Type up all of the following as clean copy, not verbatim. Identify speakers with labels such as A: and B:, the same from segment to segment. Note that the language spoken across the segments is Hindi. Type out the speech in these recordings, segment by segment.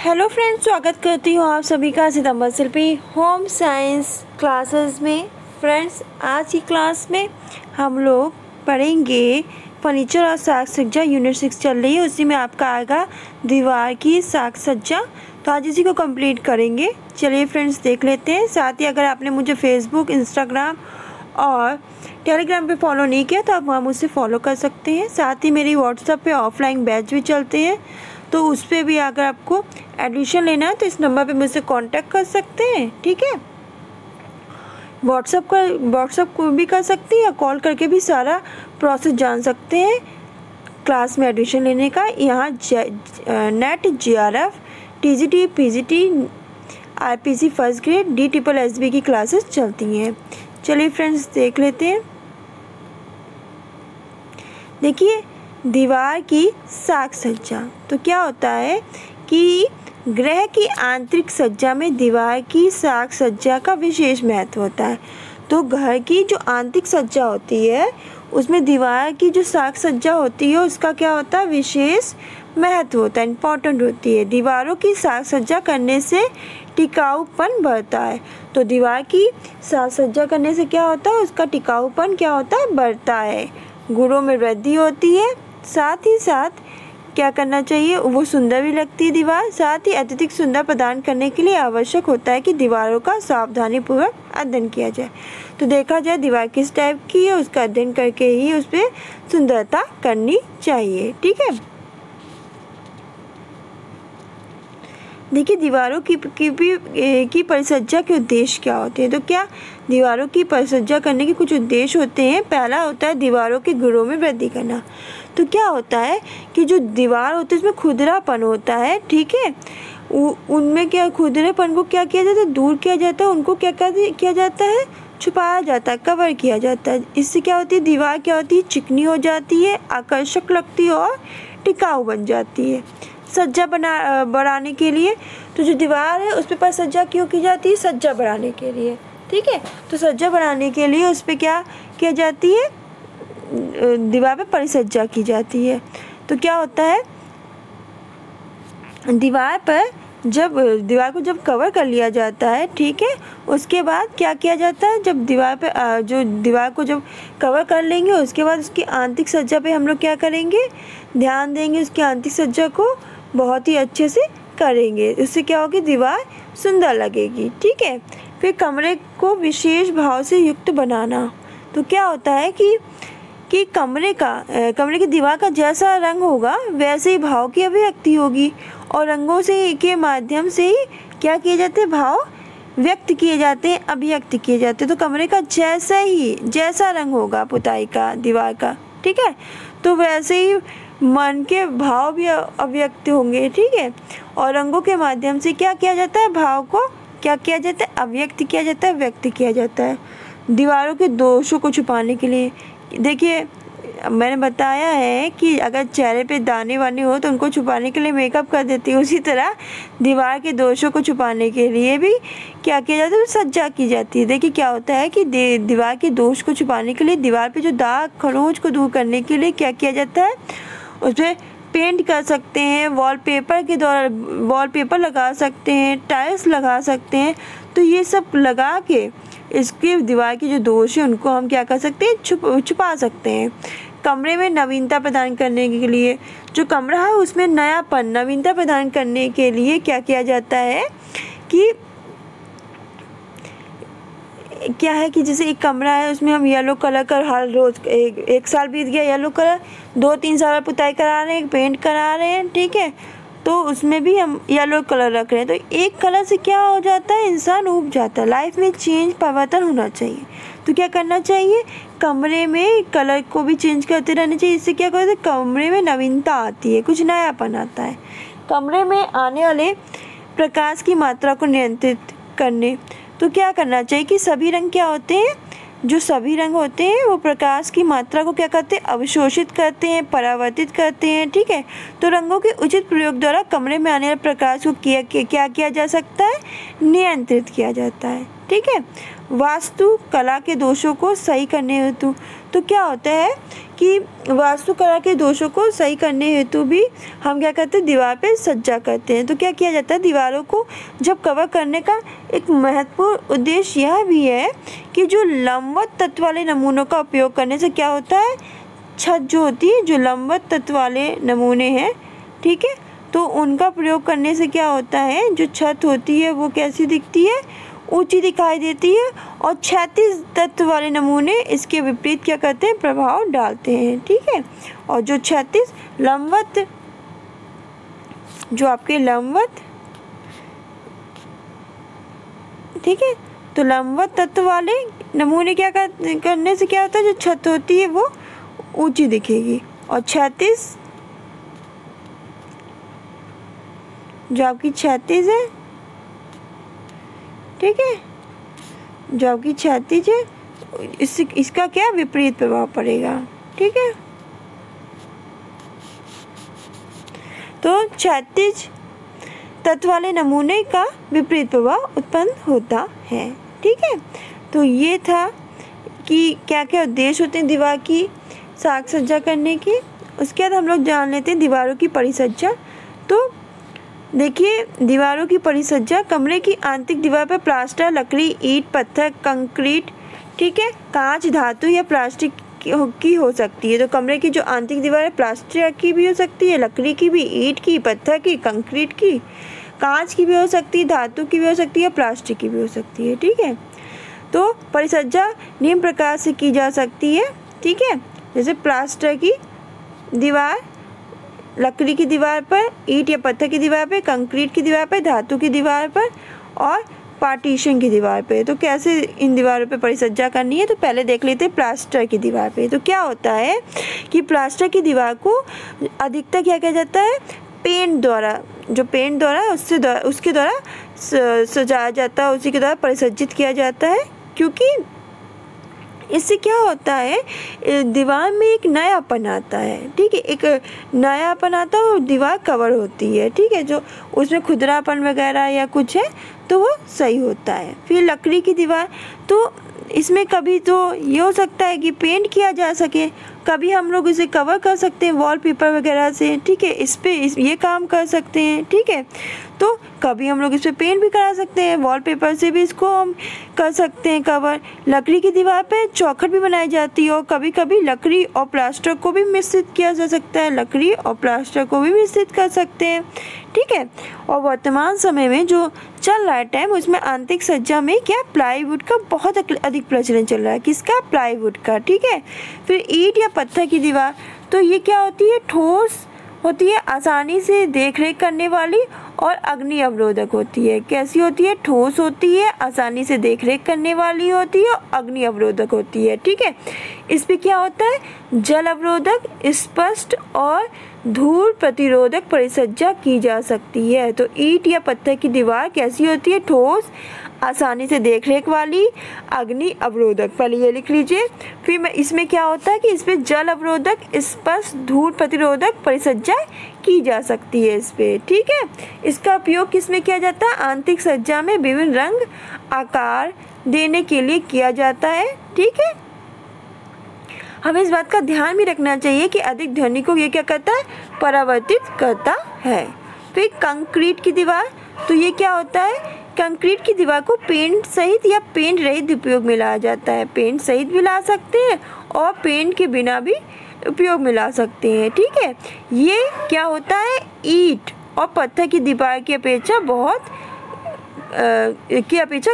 A: हेलो फ्रेंड्स, स्वागत करती हूँ आप सभी का सितंबर शिल्पी होम साइंस क्लासेस में। फ्रेंड्स, आज की क्लास में हम लोग पढ़ेंगे फर्नीचर और साज सज्जा। यूनिट 6 चल रही है, उसी में आपका आएगा दीवार की साज सज्जा। तो आज इसी को कंप्लीट करेंगे। चलिए फ्रेंड्स, देख लेते हैं। साथ ही अगर आपने मुझे फेसबुक, इंस्टाग्राम और टेलीग्राम पे फॉलो नहीं किया तो आप वहाँ मुझसे फॉलो कर सकते हैं। साथ ही मेरी व्हाट्सएप पे ऑफलाइन बैच भी चलते हैं, तो उस पर भी अगर आपको एडमिशन लेना है तो इस नंबर पे मुझसे कांटेक्ट कर सकते हैं। ठीक है, व्हाट्सएप को भी कर सकती हैं या कॉल करके भी सारा प्रोसेस जान सकते हैं क्लास में एडमिशन लेने का। यहाँ net, JRF, TGT, PGT, RPC first grade, DSSB की क्लासेस चलती हैं। चलिए फ्रेंड्स, देख लेते हैं। देखिए, दीवार की साज सज्जा। तो क्या होता है कि गृह की आंतरिक सज्जा में दीवार की साज सज्जा का विशेष महत्व होता है। तो घर की जो आंतरिक सज्जा होती है उसमें दीवार की जो साज सज्जा होती है उसका क्या होता है, विशेष महत्व होता है, इम्पोर्टेंट होती है। दीवारों की साज सज्जा करने से टिकाऊपन बढ़ता है। तो दीवार की साज सज्जा करने से क्या होता है, उसका टिकाऊपन क्या होता है, बढ़ता है, गुणों में वृद्धि होती है। साथ ही साथ क्या करना चाहिए, वो सुंदर भी लगती है दीवार। साथ ही अत्यधिक सुंदर प्रदान करने के लिए आवश्यक होता है कि दीवारों का सावधानीपूर्वक अध्ययन किया जाए। तो देखा जाए दीवार किस टाइप की है, उसका अध्ययन करके ही उस पर सुंदरता करनी चाहिए। ठीक है, देखिए दीवारों की परिसज्जा के उद्देश्य क्या होते हैं। तो क्या दीवारों की परिसज्जा करने के कुछ उद्देश्य होते हैं। पहला होता है दीवारों के गुणों में वृद्धि करना। तो क्या होता है कि जो दीवार होती है उसमें खुरदरापन होता है। ठीक है, उनमें क्या खुरदरेपन को क्या किया जाता है, दूर किया जाता है। उनको क्या किया जाता है, छुपाया जाता है, कवर किया जाता है। इससे क्या होती है, दीवार क्या होती है, चिकनी हो जाती है, आकर्षक लगती है और टिकाऊ बन जाती है। सज्जा बढ़ाने के लिए, तो जो दीवार है उस पर सज्जा क्यों की जाती है, सज्जा बढ़ाने के लिए। ठीक है, तो सज्जा बढ़ाने के लिए उस पर क्या किया जाती है, दीवार पे परिसज्जा की जाती है। तो क्या होता है, दीवार को जब कवर कर लिया जाता है, ठीक है, उसके बाद क्या किया जाता है, जब दीवार को जब कवर कर लेंगे उसके बाद उसकी आंतरिक सज्जा पे हम लोग क्या करेंगे, ध्यान देंगे। उसकी आंतरिक सज्जा को बहुत ही अच्छे से करेंगे। इससे क्या होगी, दीवार सुंदर लगेगी। ठीक है, फिर कमरे को विशेष भाव से युक्त बनाना। तो क्या होता है कि कमरे की दीवार का जैसा रंग होगा वैसे ही भाव की अभिव्यक्ति होगी, और रंगों से के माध्यम से ही क्या किए जाते हैं, भाव व्यक्त किए जाते हैं, अभिव्यक्त किए जाते हैं। तो कमरे का जैसा रंग होगा पुताई का, दीवार का, ठीक है, तो वैसे ही मन के भाव भी अभिव्यक्त होंगे। ठीक है, और रंगों के माध्यम से क्या किया जाता है, भाव को क्या किया जाता है, अभिव्यक्त किया जाता है, व्यक्त किया जाता है। दीवारों के दोषों को छुपाने के लिए, देखिए मैंने बताया है कि अगर चेहरे पे दाने वाने हो तो उनको छुपाने के लिए मेकअप कर देती है, उसी तरह दीवार के दोषों को छुपाने के लिए भी क्या किया जाता है, सज्जा की जाती है। देखिए क्या होता है कि दीवार के दोष को छुपाने के लिए, दीवार पे जो दाग खरोंच को दूर करने के लिए क्या किया जाता है, उस पर पेंट कर सकते हैं, वॉलपेपर के द्वारा वॉलपेपर लगा सकते हैं, टाइल्स लगा सकते हैं। तो ये सब लगा के इसके दीवार के जो दोष हैं उनको हम क्या कर सकते हैं, छुपा सकते हैं। कमरे में नवीनता प्रदान करने के लिए, जो कमरा है उसमें नवीनता प्रदान करने के लिए क्या किया जाता है कि जैसे एक कमरा है उसमें हम येलो कलर का हर रोज एक साल बीत गया, येलो कलर 2-3 साल पुताई करा रहे हैं, पेंट करा रहे हैं, ठीक है, तो उसमें भी हम येलो कलर रख रहे हैं। तो एक कलर से क्या हो जाता है, इंसान ऊब जाता है। लाइफ में परिवर्तन होना चाहिए। तो क्या करना चाहिए, कमरे में कलर को भी चेंज करते रहना चाहिए। इससे क्या करते हैं, कमरे में नवीनता आती है, कुछ नयापन आता है। कमरे में आने वाले प्रकाश की मात्रा को नियंत्रित करने, तो क्या करना चाहिए कि सभी रंग क्या होते हैं, जो सभी रंग होते हैं वो प्रकाश की मात्रा को क्या करते हैं, अवशोषित करते हैं, परावर्तित करते हैं। ठीक है, तो रंगों के उचित प्रयोग द्वारा कमरे में आने वाले प्रकाश को क्या किया जा सकता है, नियंत्रित किया जाता है। ठीक है, वास्तु कला के दोषों को सही करने हेतु, तो क्या होता है कि वास्तुकला के दोषों को सही करने हेतु भी हम क्या करते हैं, दीवार पे सज्जा करते हैं। तो क्या किया जाता है, दीवारों को जब कवर करने का एक महत्वपूर्ण उद्देश्य यह भी है कि जो लंबवत तत्व वाले नमूनों का उपयोग करने से क्या होता है, छत जो होती है, जो लंबवत तत्व वाले नमूने हैं, ठीक है, तो उनका प्रयोग करने से क्या होता है, जो छत होती है वो कैसी दिखती है, ऊंची दिखाई देती है। और क्षैतिज तत्व वाले नमूने इसके विपरीत क्या करते हैं, प्रभाव डालते हैं, ठीक है। और जो क्षैतिज लंबवत, जो आपके लंबवत, ठीक है, तो लंबवत तत्व वाले नमूने क्या करने से क्या होता है, जो छत होती है वो ऊंची दिखेगी। और क्षैतिज, जो आपकी क्षैतिज है, ठीक है, जो आपकी क्षैतिज है, इसका क्या विपरीत प्रभाव पड़ेगा, ठीक है। तो क्षैतिज तत्व वाले नमूने का विपरीत प्रभाव उत्पन्न होता है, ठीक है। तो ये था कि क्या क्या उद्देश्य होते हैं दीवार की साज सज्जा करने की। उसके बाद हम लोग जान लेते हैं दीवारों की परिसज्जा। तो देखिए, दीवारों की परिसज्जा कमरे की आंतरिक दीवार पर प्लास्टर, लकड़ी, ईंट, पत्थर, कंक्रीट, ठीक है, कांच, धातु या प्लास्टिक की हो सकती है। तो कमरे की जो आंतरिक दीवार है प्लास्टर की भी हो सकती है, लकड़ी की भी, ईंट की, पत्थर की, कंक्रीट की, कांच की भी हो सकती है, धातु की भी हो सकती है, प्लास्टिक की भी हो सकती है, ठीक है। तो परिसज्जा निम्न प्रकार से की जा सकती है, ठीक है, जैसे प्लास्टर की दीवार, लकड़ी की दीवार पर, ईंट या पत्थर की दीवार पर, कंक्रीट की दीवार पर, धातु की दीवार पर और पार्टीशन की दीवार पे। तो कैसे इन दीवारों पे परिसज्जा करनी है, तो पहले देख लेते हैं प्लास्टर की दीवार पे। तो क्या होता है कि प्लास्टर की दीवार को अधिकतर क्या किया जाता है, पेंट द्वारा, जो पेंट द्वारा उसके द्वारा सजाया जाता है, उसी के द्वारा परिसज्जित किया जाता है। क्योंकि इससे क्या होता है, दीवार में एक नयापन आता है, ठीक है, एक नयापन आता है और दीवार कवर होती है, ठीक है, जो उसमें खुरदरापन वगैरह या कुछ है तो वो सही होता है। फिर लकड़ी की दीवार, तो इसमें कभी तो ये हो सकता है कि पेंट किया जा सके, कभी हम लोग इसे कवर कर सकते हैं वॉलपेपर वगैरह से, ठीक है, ये काम कर सकते हैं, ठीक है। तो कभी हम लोग इस पर पेंट भी करा सकते हैं, वॉलपेपर से भी इसको हम कर सकते हैं कवर। लकड़ी की दीवार पे चौखट भी बनाई जाती है और कभी कभी लकड़ी और प्लास्टर को भी मिश्रित किया जा सकता है, लकड़ी और प्लास्टर को भी मिश्रित कर सकते हैं, ठीक है। और वर्तमान समय में जो चल रहा है टाइम, उसमें आंतरिक सज्जा में क्या, प्लाईवुड का बहुत अधिक प्रचलन चल रहा है। किसका, प्लाईवुड का, ठीक है। फिर ईंट या पत्थर की दीवार, तो ये क्या होती है, ठोस होती है, आसानी से देखरेख करने वाली और अग्नि अवरोधक होती है। कैसी होती है, ठोस होती है, आसानी से देखरेख करने वाली होती है और अग्नि अवरोधक होती है, ठीक है। इस पे क्या होता है, जल अवरोधक, स्पष्ट और धूल प्रतिरोधक परिसज्जा की जा सकती है। तो ईंट या पत्थर की दीवार कैसी होती है, ठोस, आसानी से देखरेख वाली, अग्नि अवरोधक, पहले ये लिख लीजिए। फिर मैं इसमें क्या होता है कि इसमें जल अवरोधक, स्पष्ट, धूल प्रतिरोधक परिसज्जा की जा सकती है इस पे, ठीक है। इसका उपयोग किसमें किया जाता है, आंतरिक सज्जा में विभिन्न रंग आकार देने के लिए किया जाता है, ठीक है। हमें इस बात का ध्यान भी रखना चाहिए कि अधिक ध्वनि को ये क्या करता है, परावर्तित करता है। फिर कंक्रीट की दीवार, तो ये क्या होता है, कंक्रीट की दीवार को पेंट सहित या पेंट रहित उपयोग में लाया जाता है। पेंट सहित भी ला सकते हैं और पेंट के बिना भी उपयोग में ला सकते हैं, ठीक है। ये क्या होता है, ईंट और पत्थर की दीवार की अपेक्षा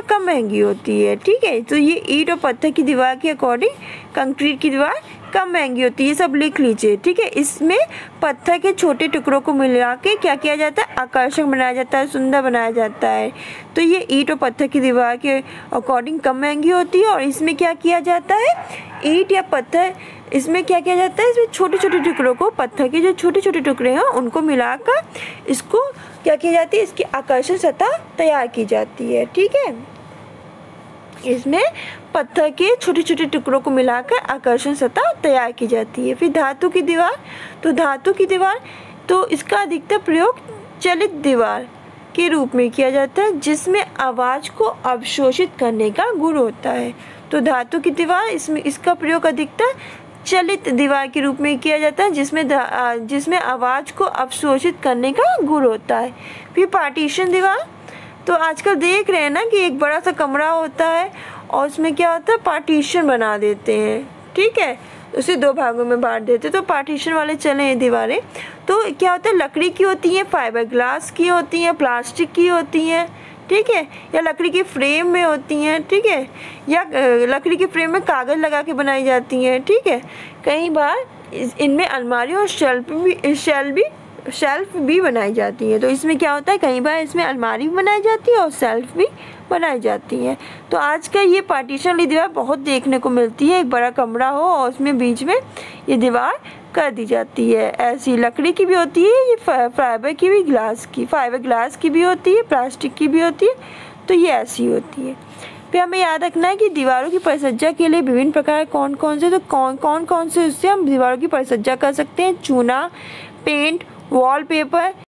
A: कम महंगी होती है, ठीक है। तो ये ईंट और पत्थर की दीवार के अकॉर्डिंग कंक्रीट की दीवार कम महंगी होती है, ये सब लिख लीजिए, ठीक है। इसमें पत्थर के छोटे टुकड़ों को मिला के क्या किया जाता है, आकर्षक बनाया जाता है, सुंदर बनाया जाता है। तो ये ईंट और पत्थर की दीवार के अकॉर्डिंग कम महंगी होती है। और इसमें क्या किया जाता है, ईंट या पत्थर, इसमें क्या किया जाता है, इसमें छोटे छोटे टुकड़ों को, पत्थर के जो छोटे छोटे टुकड़े हैं उनको मिलाकर इसको क्या की जाती है, इसकी आकर्षण सतह तैयार की जाती है, ठीक है। इसमें पत्थर के छोटे छोटे टुकड़ों को मिलाकर आकर्षण सतह तैयार की जाती है। फिर धातु की दीवार, तो धातु की दीवार, तो इसका अधिकतर प्रयोग चलित दीवार के रूप में किया जाता है, जिसमें आवाज़ को अवशोषित करने का गुण होता है। तो धातु की दीवार इसमें इसका प्रयोग अधिकतर चलित दीवार के रूप में किया जाता है, जिसमें आवाज़ को अवशोषित करने का गुण होता है। फिर पार्टीशन दीवार, तो आजकल देख रहे हैं ना कि एक बड़ा सा कमरा होता है और उसमें क्या होता है, पार्टीशन बना देते हैं, ठीक है, उसे 2 भागों में बांट देते हैं। तो पार्टीशन वाले चले हैं दीवारें। तो क्या होता है, लकड़ी की होती हैं, फाइबर ग्लास की होती हैं, प्लास्टिक की होती हैं, ठीक है, या लकड़ी की फ्रेम में होती हैं, ठीक है, या लकड़ी की फ्रेम में कागज़ लगा के बनाई जाती हैं, ठीक है। कई बार इनमें अलमारी और शेल्फ भी बनाई जाती है। तो इसमें क्या होता है, कई बार इसमें अलमारी भी बनाई जाती है और शेल्फ भी बनाई जाती है। तो आज का ये पार्टीशन वाली दीवार बहुत देखने को मिलती है, एक बड़ा कमरा हो और उसमें बीच में ये दीवार कर दी जाती है। ऐसी लकड़ी की भी होती है, ये फाइबर ग्लास की भी होती है, प्लास्टिक की भी होती है। तो ये ऐसी होती है। फिर हमें याद रखना है कि दीवारों की परिसज्जा के लिए विभिन्न प्रकार कौन कौन से उससे हम दीवारों की परिसज्जा कर सकते हैं। चूना, पेंट, वॉलपेपर,